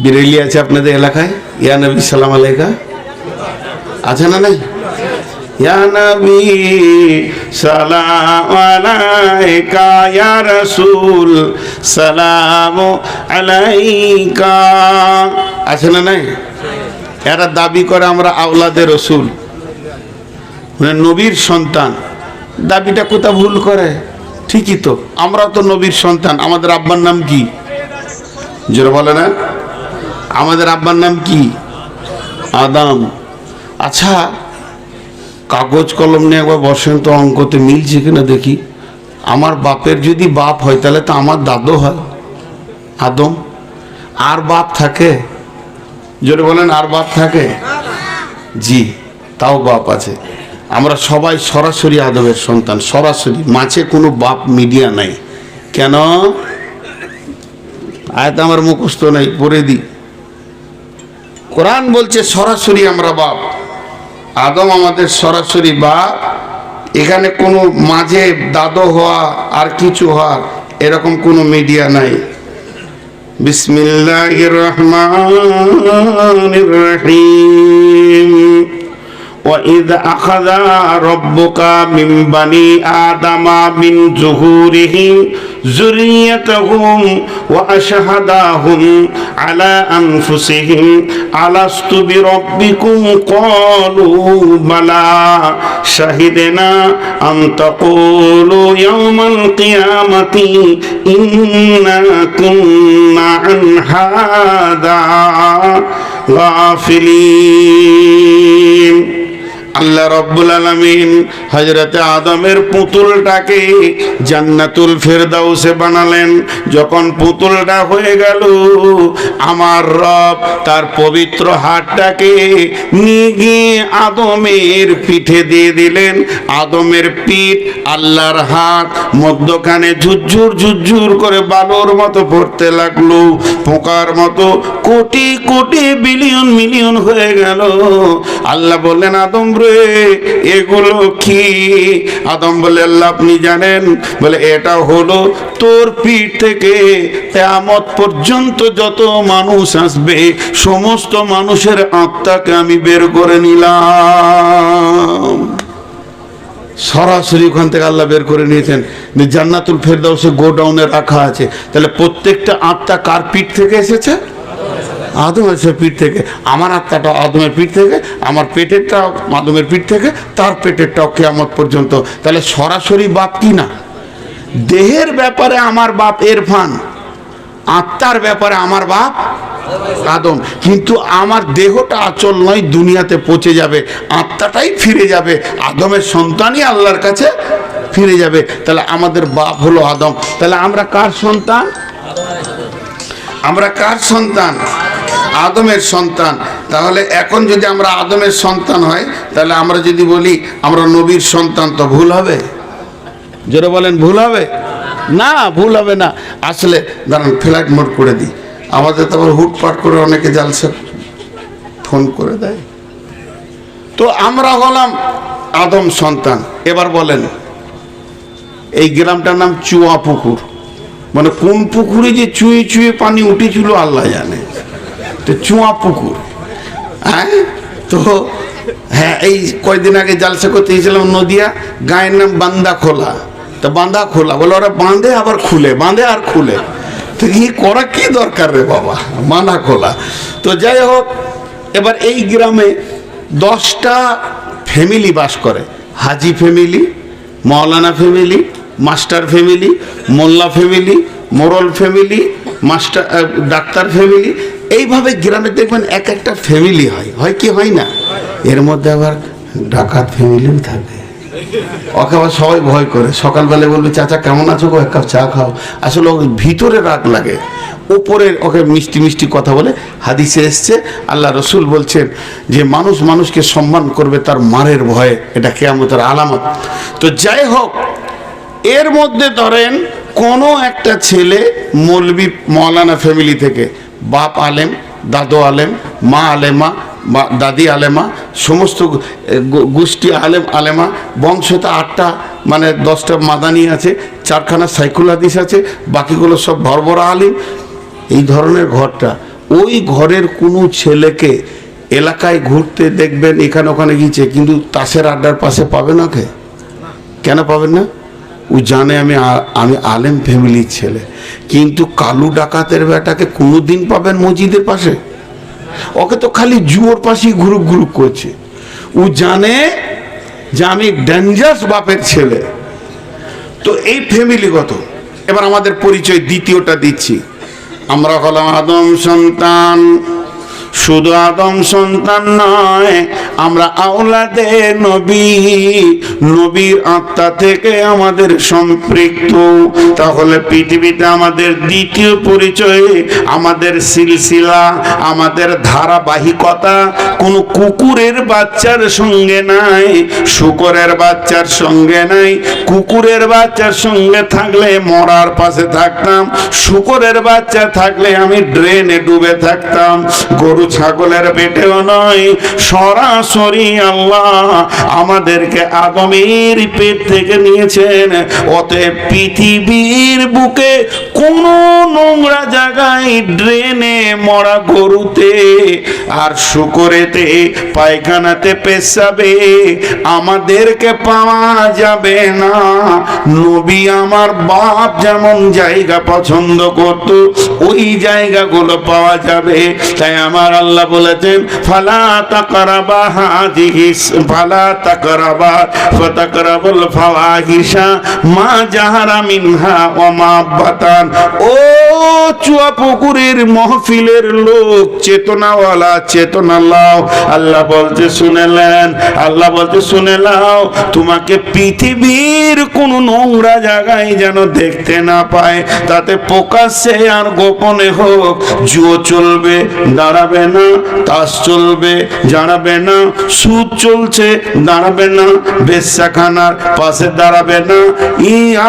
বিরেলি আছে আপনাদের এলাকায়? ইয়া নবী সালাম আলাইকা আছে না নাই? ইয়া নবী সালাম আলাইকা, ইয়া রাসূল সালাম আলাইকা আছে না নাই? এরা দাবি করে আমরা আওলাদে রসুল, মানে নবীর সন্তান। দাবিটা কোথা ভুল করে? ঠিকই তো, আমরাও তো নবীর সন্তান। আমাদের আব্বার নাম কি? জোরে বলে না? আমাদের আব্বার নাম কি? আদম। আচ্ছা, কাগজ কলম নিয়ে একবার বসেন তো, অঙ্কতে মিলছে কিনা দেখি। আমার বাপের যদি বাপ হয় তাহলে তো আমার দাদু হয় আদম। আর বাপ থাকে? জোরে বলেন, আর বাপ থাকে? জি, তাও বাপ আছে। আমরা সবাই সরাসরি আদমের সন্তান, সরাসরি, মাঝে কোনো বাপ মিডিয়া নাই। কেন? আয়াত আমার মুখস্থ নাই, পড়ে দিই। কোরআন বলছে সরাসরি আমরা বাপ। আদম আমাদের সরাসরি বাপ। এখানে কোনো মাঝে দাদু হওয়া আর কিছু হওয়া এরকম কোনো মিডিয়া নাই। বিসমিল্লাহির রহমানির রহিম। وَإِذْ أَخَذَ رَبُّكَ مِنْ بَنِي آدَمَ مِنْ ظُهُورِهِمْ ذُرِّيَّتَهُمْ وَأَشْهَدَهُمْ عَلَى أَنفُسِهِمْ أَلَسْتُ بِرَبِّكُمْ قَالُوا بَلَى شَهِدْنَا أَنْ تَقُولُوا يَوْمَ الْقِيَامَةِ إِنَّا كُنَّا عَنْ هَذَا غَافِلِينَ। আল্লাহ রাব্বুল আলামিন হযরতে আদমের পুতুলটাকে জান্নাতুল ফেরদাউসে বানালেন। যখন পুতুলটা হয়ে গেল, আমার রব তার পবিত্র হাতটাকে নিয়ে গিয়ে আদমের পিঠে দিয়ে দিলেন। আদমের পিঠ, আল্লাহর হাত, মধ্যখানে ঝুরঝুর ঝুরঝুর করে বালুর মতো পড়তে লাগলো, পোকার মতো কোটি কোটি বিলিয়ন মিলিয়ন হয়ে গেল। আল্লাহ বললেন, আদম এগুলো কি? আদম বলে, আল্লাহ আপনি জানেন। বলে, এটা হলো তোর পিঠ থেকে কিয়ামত পর্যন্ত যত মানুষ আসবে সমস্ত মানুষের আত্মাকে আমি বের করে নিলাম। সরাসরি ওখান থেকে আল্লাহ বের করে নিয়েছেন। জান্নাতুল ফেরদাউসে গোডাউনে রাখা আছে। তাহলে প্রত্যেকটা আত্মা কার পিঠ থেকে এসেছে? আদমের পিঠ থেকে। আমার আত্মাটা আদমের পিঠ থেকে, আমার পেটেরটাও আদমের পিঠ থেকে, তার পেটেরটাও কিয়ামত পর্যন্ত। তাহলে সরাসরি বাপ কি না? দেহের ব্যাপারে আমার বাপ ইরফান, আত্মার ব্যাপারে আমার বাপ আদম। কিন্তু আমার দেহটা আচল নয়, দুনিয়াতে পচে যাবে, আত্মাটাই ফিরে যাবে, আদমের সন্তানই আল্লাহর কাছে ফিরে যাবে। তাহলে আমাদের বাপ হলো আদম। তাহলে আমরা কার সন্তান? আমরা কার সন্তান? আদমের সন্তান। তাহলে এখন যদি আমরা আদমের সন্তান হয়, তাহলে আমরা যদি বলি আমরা নবীর সন্তান, তো ভুল হবে? জোরে বলেন, ভুল হবে না? ভুল হবে না। আসলে দাঁড়ান, ফ্লাইট মোড করে দিই। আমাদের তো আবার হুটপাট করে অনেকে জালসা ফোন করে দেয়। তো আমরা হলাম আদম সন্তান। এবার বলেন, এই গ্রামটার নাম চুয়া পুকুর। মানে কোন পুকুরে যে চুয়ে চুয়ে পানি উঠেছিল আল্লাহ জানে। তো চুয়া পুকুর, হ্যাঁ। তো হ্যাঁ, এই কয়েকদিন আগে জালসা করতে গেছিলাম নদিয়া, গায়ের নাম বান্দা খোলা। তো বান্দা খোলা বলে, ওরা বাঁধে আবার খুলে, বাঁধে আর খুলে। তো কি করা কি দরকার রে বাবা, বাঁধা খোলা। তো যাই হোক, এবার এই গ্রামে 10টা ফ্যামিলি বাস করে। হাজি ফ্যামিলি, মৌলানা ফ্যামিলি, মাস্টার ফ্যামিলি, মোল্লা ফ্যামিলি, মোরল ফ্যামিলি, মাস্টার ডাক্তার ফ্যামিলি। এইভাবে গ্রামে দেখবেন এক একটা ফ্যামিলি হয়। হয় কি হয় না? এর মধ্যে আবার ডাকাত ফ্যামিলিও থাকে। ওকে আবার সবাই ভয় করে। সকালবেলায় বলবে, চাচা কেমন আছো গো, এক কাপ চা খাও। আসলে ওকে ভিতরে রাগ লাগে, উপরে ওকে মিষ্টি মিষ্টি কথা বলে। হাদিসে এসছে, আল্লাহ রসুল বলছেন যে মানুষ মানুষকে সম্মান করবে তার মারের ভয়ে, এটা কিয়ামতের আলামত। তো যাই হোক, এর মধ্যে ধরেন কোনো একটা ছেলে মৌলবি মৌলানা ফ্যামিলি থেকে, বাপ আলেম, দাদু আলেম, মা আলেমা, দাদি আলেমা, সমস্ত গোষ্ঠী আলেম আলেমা, বংশতে 8টা মানে 10টা মাদানি আছে, 4খানা সাইকুল হাদিস আছে, বাকিগুলো সব ভরভরা আলিম। এই ধরনের ঘরটা ওই ঘরের কোনো ছেলেকে এলাকায় ঘুরতে দেখবেন এখানে ওখানে গিয়েছে, কিন্তু তাসের আড্ডার পাশে পাবে না। কেন পাবেন না? ও জানে আমি আলেম ফ্যামিলির ছেলে। কিন্তু কালু ডাকাতের বেটাকে কোনোদিন পাবেন মসজিদের পাশে? ওকে তো খালি জুয়োর পাশেই ঘুরুক ঘুরুক করছে। ও জানে যে আমি ডেঞ্জারাস বাপের ছেলে। তো এই ফ্যামিলিগত। এবার আমাদের পরিচয় দ্বিতীয়টা দিচ্ছি। আমরা হলাম আদম সন্তান। শুধু আদম সন্তান নয়, আমরা আওলাদে নবী। নবীর আত্মা থেকে আমাদের সম্পৃক্ত। তাহলে পৃথিবীতে আমাদের দ্বিতীয় পরিচয়, আমাদের সিলসিলা, আমাদের ধারাবাহিকতা কোনো কুকুরের বাচ্চার সঙ্গে নাই, শূকরের বাচ্চার সঙ্গে নাই। কুকুরের বাচ্চার সঙ্গে থাকলে মরার পাশে থাকতাম, শূকরের বাচ্চা থাকলে আমি ড্রেনে ডুবে থাকতাম। গরু ছাগলের পেটেও নয়, সরাসরি আল্লাহ আমাদেরকে আদমের পেট থেকে নিয়েছেন। অতএব পৃথিবীর বুকে কোন নোংরা জায়গায়, ড্রেনে, মরা গরুতে আর শুকরেতে, পায়খানাতে, পেশাবে আমাদেরকে পাওয়া যাবে না। নবী আমার বাপ যেমন জায়গা পছন্দ করত, ওই জায়গাগুলো পাওয়া যাবে। তাই আমার আল্লাহ বলেছেন, ফালা তাকরাবা হাযিহি ফালা তাকরাবা ফাতাকরাবুল ফাওয়াহিশা মা জাহারা মিনহা ওয়া মা বাতান। ও চুয়াপুকুরের মহফিলের লোক, চেতনাওয়ালা, চেতনা লাও। আল্লাহ বলতে শুনেলেন, আল্লাহ বলতে শুনে লাও, তোমাকে পৃথিবীর কোন নোংরা জায়গায় যেন দেখতে না পায়। তাতে প্রকাশ্যে আর গোপনে হোক, জুয়ো চলবে, দাঁড়াবে না। তাস চলবে, দাঁড়াবে না। সুদ চলছে, দাঁড়াবে না। বেশ্যাখানার পাশে দাঁড়াবে না।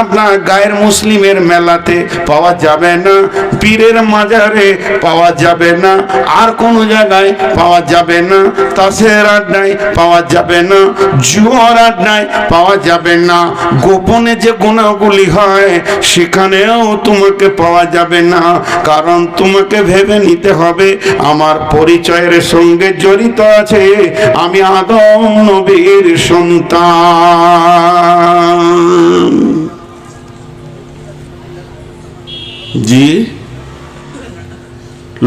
আপনার গায়ের মুসলিমের মেলাতে পাওয়া যাবে না, পীরের মাজারে পাওয়া যাবে না, আর কোন জায়গায় পাওয়া যাবে না। তাসের আড্ডায় পাওয়া যাবে না, জুয়ার আড্ডায় পাওয়া যাবে না। গোপনে যে গুনাহগুলি হয় সেখানেও তোমাকে পাওয়া যাবে না। কারণ তোমাকে ভেবে নিতে হবে আমার পরিচয়ের সঙ্গে জড়িত আছে, আমি আদম নবীর সন্তান। জি,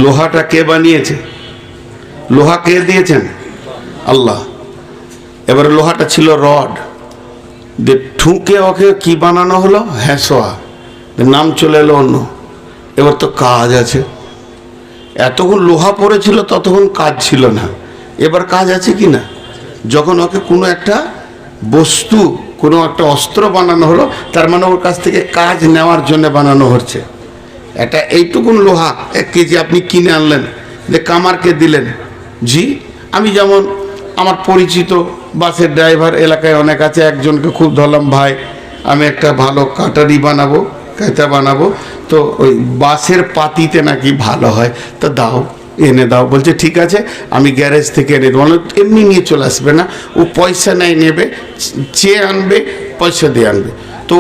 লোহাটা কে বানিয়েছে? লোহা কে দিয়েছেন? আল্লাহ। এবার লোহাটা ছিল রড, ঠুকে ওকে কি বানানো হলো? হ্যাঁসোয়া, নাম চলে এলো অন্য। এবার তো কাজ আছে। এতক্ষণ লোহা পড়েছিল, ততক্ষণ কাজ ছিল না। এবার কাজ আছে কি না? যখন ওকে কোনো একটা বস্তু, কোনো একটা অস্ত্র বানানো হলো, তার মানে ওর কাছ থেকে কাজ নেওয়ার জন্য বানানো হচ্ছে। এটা এইটুকুন লোহা 1 কেজি আপনি কিনে আনলেন, যে কামারকে দিলেন। জি, আমি যেমন আমার পরিচিত বাসের ড্রাইভার এলাকায় অনেক আছে, একজনকে খুব ধরলাম, ভাই আমি একটা ভালো কাটারি বানাবো, কাঁচা বানাবো, তো ওই বাসের পাতিতে নাকি ভালো হয়, তো দাও, এনে দাও। বলছে ঠিক আছে, আমি গ্যারেজ থেকে এনে দেবো। এমনি নিয়ে চলে আসবে না, ও পয়সা নেয়, নেবে, চেয়ে আনবে, পয়সা দিয়ে আনবে। তো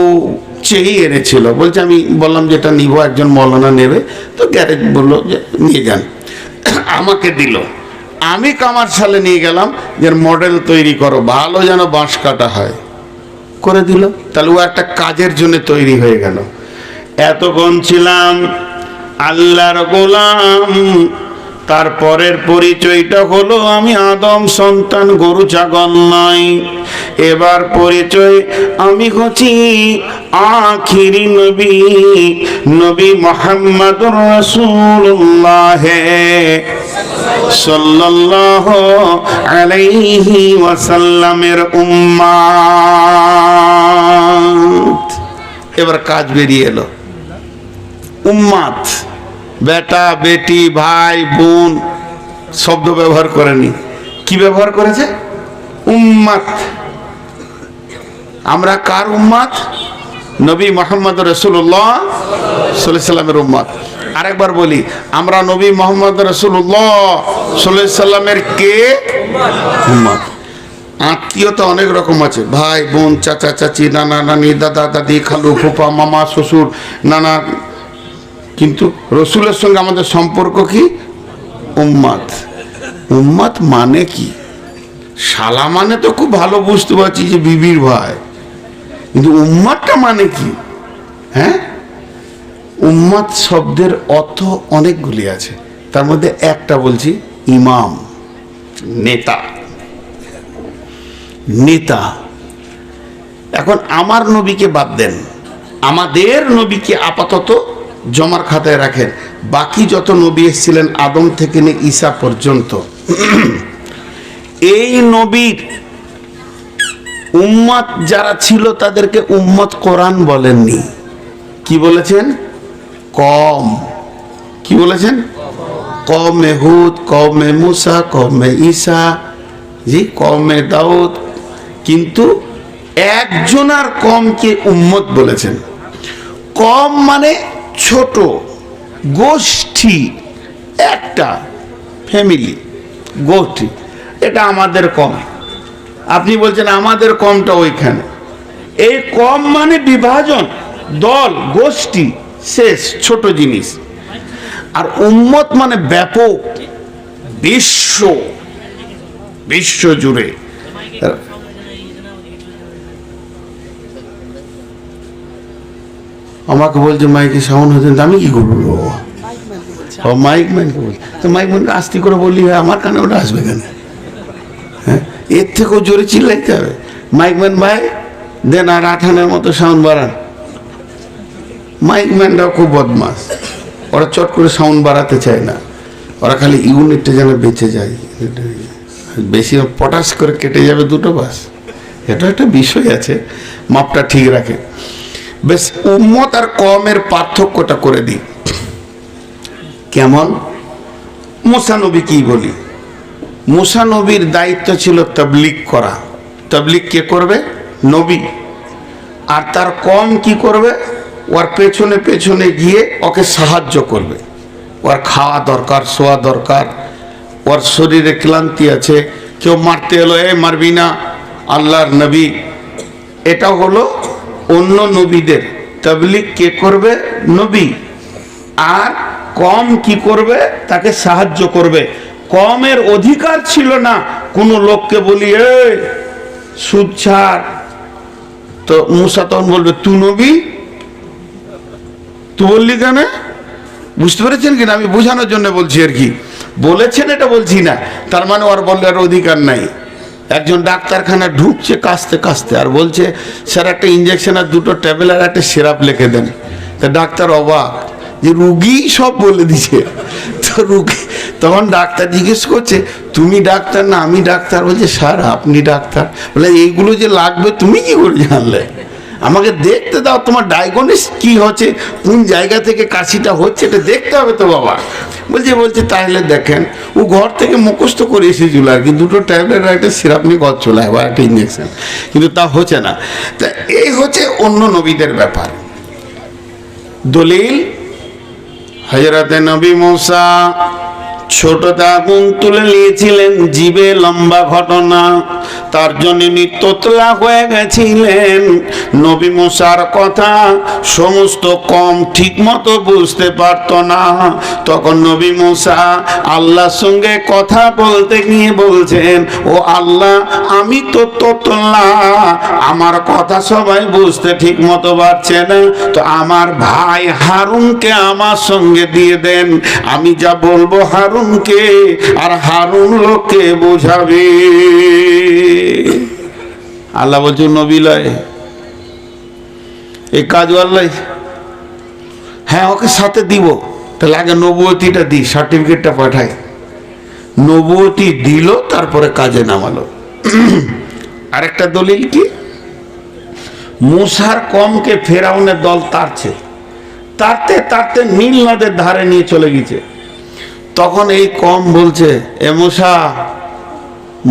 চেয়েই এনেছিল। বলছে আমি বললাম যেটা নিব, একজন মৌলানা নেবে, তো গ্যারেজ বললো যে নিয়ে যান। আমাকে দিল, আমি কামার সালে নিয়ে গেলাম, যে মডেল তৈরি করো, ভালো যেন বাঁশ কাটা হয়, করে দিল। তাহলে ও একটা কাজের জন্য তৈরি হয়ে গেল। এতক্ষণ ছিলাম আল্লাহর গোলাম, তারপরের পরিচয়টা হলো আমি আদম সন্তান, গরু ছাগল নয়। এবার পরিচয়, আমি হচ্ছি আখিরি নবী, নবী মুহাম্মদুর রাসূলুল্লাহ সাল্লাল্লাহু আলাইহি ওয়াসাল্লামের উম্মত। এবার কাজ বেরিয়ে এলো। উম্মত, বেটা, বেটি, ভাই, বোন শব্দ ব্যবহার করেনি। কি ব্যবহার করেছে? উম্মত। আমরা কার উম্মত? নবী মুহাম্মদ রাসূলুল্লাহ সাল্লাল্লাহু আলাইহি সাল্লামের উম্মত। আরেকবার বলি, আমরা নবী মুহাম্মদ রাসূলুল্লাহ সাল্লাল্লাহু আলাইহি সাল্লামের কে? উম্মত। আত্মীয়তা অনেক রকম আছে, ভাই, বোন, চাচা, চাচি, নানা, নানি, দাদা, দাদি, খালু, ফুফা, মামা, শ্বশুর, নানা। কিন্তু রসুলের সঙ্গে আমাদের সম্পর্ক কি? উম্মত। উম্মত মানে কি? শালা মানে তো খুব ভালো বুঝতে পারছি যে বিবির ভাই, কিন্তু উম্মতটা মানে কি? হ্যাঁ, উম্মত শব্দের অর্থ অনেকগুলি আছে, তার মধ্যে একটা বলছি, ইমাম, নেতা। নেতা। এখন আমার নবীকে বাদ দেন, আমাদের নবীকে আপাতত জমার খাতায় রাখেন। বাকি যত নবী এসেছিলেন আদম থেকে নিয়ে ঈসা পর্যন্ত, এই নবীর উম্মত যারা ছিল তাদেরকে উম্মত কোরআন বলেননি। কি বলেছেন? কম। কি বলেছেন? কওমে হুদ, কওমে মুসা, কওমে ঈসা, জি, কওমে দাউদ। কিন্তু একজনার কমকে উম্মত বলেছেন। কম মানে ছোট গোষ্ঠী, একটা ফ্যামিলি, গোষ্ঠী। এটা আমাদের কম। আপনি বলছেন আমাদের কমটা ওইখানে। এই কম মানে বিভাজন, দল, গোষ্ঠী, শেষ, ছোট জিনিস। আর উম্মত মানে ব্যাপক, বিশ্ব, বিশ্ব জুড়ে। আমাকে বলছে মাইকে সাউন্ড হচ্ছে, আমি কি করবো? ও মাইক ম্যানকে বলছে, তো মাইক ম্যানকে আস্তে করে বললি আমার কানে ওটা আসবে কেন? হ্যাঁ, এর থেকেও জোরে চিল্লাইতে হবে। মাইক ম্যান ভাই দেন আর 8 মতো সাউন্ড বাড়ান। মাইক ম্যানরাও খুব বদমাস, ওরা চট করে সাউন্ড বাড়াতে চায় না, ওরা খালি ইউনিটটা যেন বেঁচে যায়, বেশি পটাশ করে কেটে যাবে দুটো, বাস। এটা একটা বিষয় আছে, মাপটা ঠিক রাখে। বেশ, উম্মত আর কমের পার্থক্যটা করে দিই। কেমন? মুসা নবী কি বলি? মুসা নবীর দায়িত্ব ছিল তাবলীগ করা। তাবলীগ কে করবে? নবী। আর তার কম কি করবে? ওর পেছনে পেছনে গিয়ে ওকে সাহায্য করবে। ওর খাওয়া দরকার, শোয়া দরকার, ওর শরীরে ক্লান্তি আছে, কেউ মারতে এলো, এ মারবি না, আল্লাহর নবী। এটা হলো অন্য নবীদের। তাবলীগ কে করবে? নবী। আর কম কি করবে? তাকে সাহায্য করবে। কমের অধিকার ছিল না কোনো লোককে বলি এ সুদ ছাড়, তো মুসা তখন বলবে তুই নবী, তুই বললি কেন? বুঝতে পেরেছেন কিনা? আমি বোঝানোর জন্য বলছি আর কি, বলেছেন এটা বলছি না। তার মানে ওর বলার অধিকার নাই। একজন ডাক্তারখানা ঢুকছে কাশতে কাশতে, আর বলছে স্যার একটা ইঞ্জেকশন আর 2টো ট্যাবলেট আর একটা সিরাপ লিখে দেন। তা ডাক্তার অবাক যে রুগী সব বলে দিছে। তো রুগী তখন ডাক্তার জিজ্ঞেস করছে তুমি ডাক্তার না আমি ডাক্তার? বলছে স্যার আপনি ডাক্তার? বলে এইগুলো যে লাগবে তুমি কি করে জানলে? আমাকে দেখতে দাও, তোমার ডায়াগনোসিস কি হচ্ছে, কোন জায়গা থেকে কাশিটা হচ্ছে, এটা দেখতে হবে তো বাবা। বলছে তাহলে দেখেন, ও ঘর থেকে মুখস্থ করে এসেছিল আর কি, 2টো ট্যাবলেট আর একটা সিরাপ নিয়ে ঘর চলে আসবে, একটা ইঞ্জেকশন, কিন্তু তা হচ্ছে না। তা এই হচ্ছে অন্য নবীদের ব্যাপার। দলিল, হযরতে নবী মুসা ছোটতে আগুন তুলে নিয়েছিলেন, জীবে লম্বা ঘটনা, তার জন্য তোতলা হয়ে গেছিলেন। নবী মুসার কথা সমস্ত কম ঠিক মতো বুঝতে পারত না। তখন নবী মুসা আল্লাহর সঙ্গে কথা বলতে গিয়ে বলছেন, ও আল্লাহ আমি তো তোতলা, আমার কথা সবাই বুঝতে ঠিক মতো পারছে না, তো আমার ভাই হারুনকে আমার সঙ্গে দিয়ে দেন, আমি যা বলবো হারুনকে, আর হারুন লোককে বোঝাবে। আল্লাহ বলছে নবী লয়, এই কাজ আল্লাহ, হ্যাঁ ওকে সাথে দিব, তাহলে আগে নবুয়তিটা দিই, সার্টিফিকেটটা পাঠাই। নবুয়তি দিল, তারপরে কাজে নামালো। আরেকটা দলিল কি, মুসার কমকে ফেরাউনের দল তাড়ছে, তাড়তে তাড়তে নীল নদের ধারে নিয়ে চলে গেছে। তখন এই কম বলছে, এ মুসা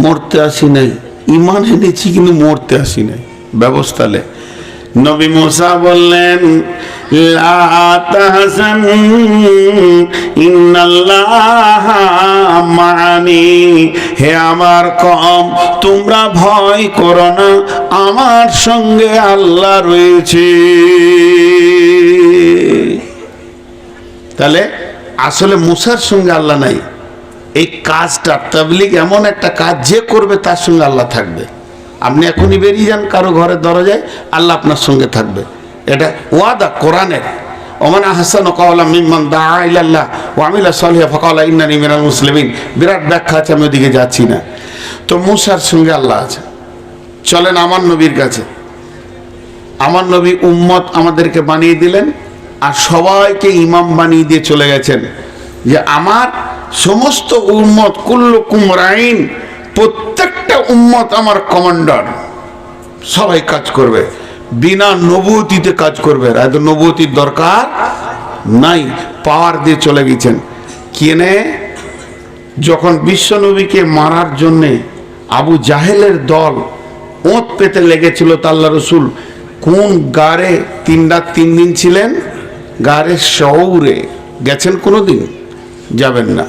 মরতে আসি নাই, ইমান এনেছি কিন্তু মরতে আসি নাই, ব্যবস্থা লে। নবী মুসা বললেন, লা তাহজান ইন্নাল্লাহা মা'আনি, হে আমার কম তোমরা ভয় করো না, আমার সঙ্গে আল্লাহ রয়েছে। তাহলে আসলে মুসার সঙ্গে আল্লাহ নাই, এই কাজটা তাবলীগ এমন একটা কাজ, যে করবে তার সঙ্গে আল্লাহ থাকবে। আপনি এখনই বেরিয়ে যান কারো ঘরের দরজায়, আল্লাহ আপনার সঙ্গে থাকবে। এটা ওয়াদা কোরআনের। ওমান আহসানু কাওলাম মিম্মান দাআ ইলাল্লাহ ওয়া আমিলা সালিহান ফাকালা ইন্নানি মিনাল মুসলিমিন। বিরাট ব্যাখ্যা আছে, আমি ওদিকে যাচ্ছি না। তো মুসার সঙ্গে আল্লাহ আছে। চলেন আমার নবীর কাছে। আমার নবী উম্মত আমাদেরকে বানিয়ে দিলেন, আর সবাইকে ইমাম বানিয়ে দিয়ে চলে গেছেন যে আমার সমস্ত উম্মত কুল্লুকুম রাইন, প্রত্যেকটা উম্মত আমার কমান্ডার, সবাই কাজ করবে, বিনা নবুয়তিতে কাজ করবে। এত নবুয়তির দরকার নাই, পাওয়ার দিয়ে চলে গেছেন। কেনে যখন বিশ্বনবীকে মারার জন্যে আবু জাহেলের দল ওঁত পেতে লেগেছিল, তা আল্লাহ রসুল কোন গাড়ে 3 রাত 3 দিন ছিলেন? গাড়ে শৌরে গেছেন? কোনো দিন যাবেন না,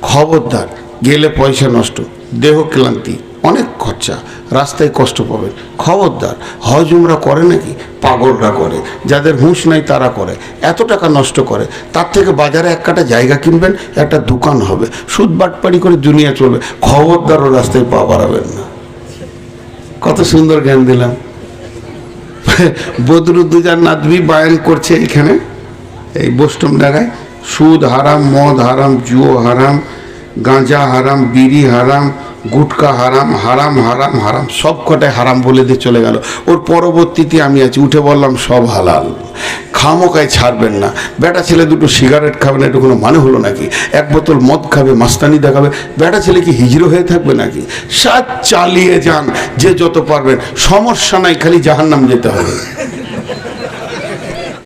খবরদার। গেলে পয়সা নষ্ট, দেহ ক্লান্তি, অনেক খরচা, রাস্তায় কষ্ট পাবেন, খবরদার। হজ উমরা করে নাকি? পাগলরা করে, যাদের হুঁশ নাই তারা করে, এত টাকা নষ্ট করে। তার থেকে বাজারে এক কাটা জায়গা কিনবেন, একটা দোকান হবে, সুদ বাটপাড়ি করে দুনিয়া চলবে, খবরদার ও রাস্তায় পা বাড়াবেন না। কত সুন্দর জ্ঞান দিলাম। বদরুদ্দোজা নাদভি বায়ান করছে এখানে, এই বোস্টম ডাঙায়, সুদ হারাম, মদ হারাম, জুয়ো হারাম, গাঁজা হারাম, বিড়ি হারাম, গুটকা হারাম, হারাম হারাম হারাম, সব কটায় হারাম বলে দিয়ে চলে গেল। ওর পরবর্তীতে আমি আছি, উঠে বললাম সব হালাল, খামোকায় ছাড়বেন না। বেটা ছেলে দুটো সিগারেট খাবে না, এটা কোনো মানে হলো নাকি? এক বোতল মদ খাবে, মাস্তানি দেখাবে, বেটা ছেলে কি হিজড়ো হয়ে থাকবে নাকি? সাত চালিয়ে যান, যে যত পারবেন, সমস্যা নাই, খালি জাহান্নাম যেতে হবে।